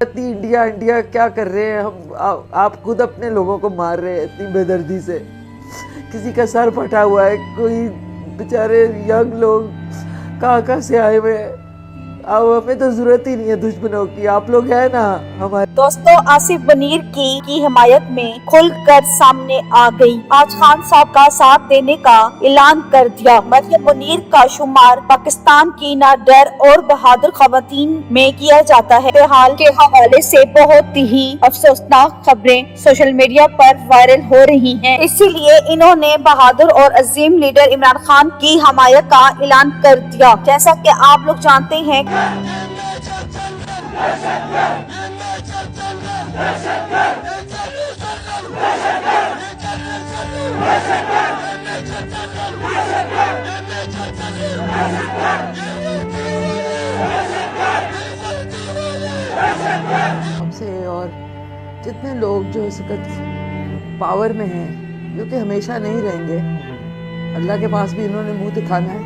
India India کیا کر رہے ہیں ہم؟ آپ خود اپنے لوگوں کو مار رہے ہیں اتنی بے دردی سے. کسی کا سر پھٹا ہوا ہے, کوئی بیچارے ینگ لوگ کہاں سے آئے ہوئے ہیں. اب ہمیں تو ضرورت ہی نہیں ہے دشمنوں کی, آپ لوگ ہیں نا ہمارے. دوستو, آصف منیر کی حمایت میں کھل کر سامنے آ گئی. آج خان صاحب کا ساتھ دینے کا اعلان کر دیا. مریم منیر کا شمار پاکستان کی نہ ڈر اور بہادر خواتین میں کیا جاتا ہے. حال کے حوالے سے بہت ہی افسوسناک خبریں سوشل میڈیا پر وائرل ہو رہی ہیں. اسی لیے انہوں نے بہادر اور عظیم لیڈر عمران خان کی حمایت کا اعلان کر دیا. جیسا کہ آپ لوگ جانتے ہیں ہم سے اور جتنے لوگ جو اس وقت پاور میں ہیں, جو کہ ہمیشہ نہیں رہیں گے, اللہ کے پاس بھی انہوں نے منہ دکھانا ہے.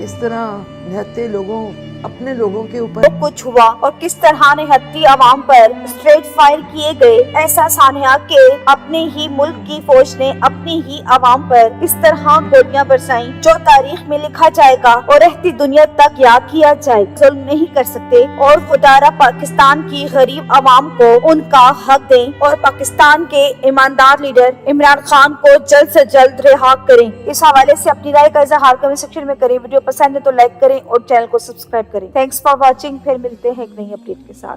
کس طرح نہتے لوگوں اپنے لوگوں کے اوپر کچھ ہوا اور کس طرح نہتی عوام پر اسٹریٹ فائر کیے گئے. ایسا سانحہ کہ اپنے ہی ملک کی فوج نے اپنی ہی عوام پر اس طرح گولیاں برسائیں جو تاریخ میں لکھا جائے گا اور رہتی دنیا تک یاد کیا جائے. ظلم نہیں کر سکتے اور خدارا پاکستان کی غریب عوام کو ان کا حق دیں اور پاکستان کے ایماندار لیڈر عمران خان کو جلد سے جلد رہا کریں. اس حوالے سے اپنی رائے کا اظہار کمنٹ سیکشن میں کریں. ویڈیو پسند ہے تو لائک کریں اور چینل کو سبسکرائب کریں. Thanks for watching. پھر ملتے ہیں ایک نئی اپڈیٹ کے ساتھ.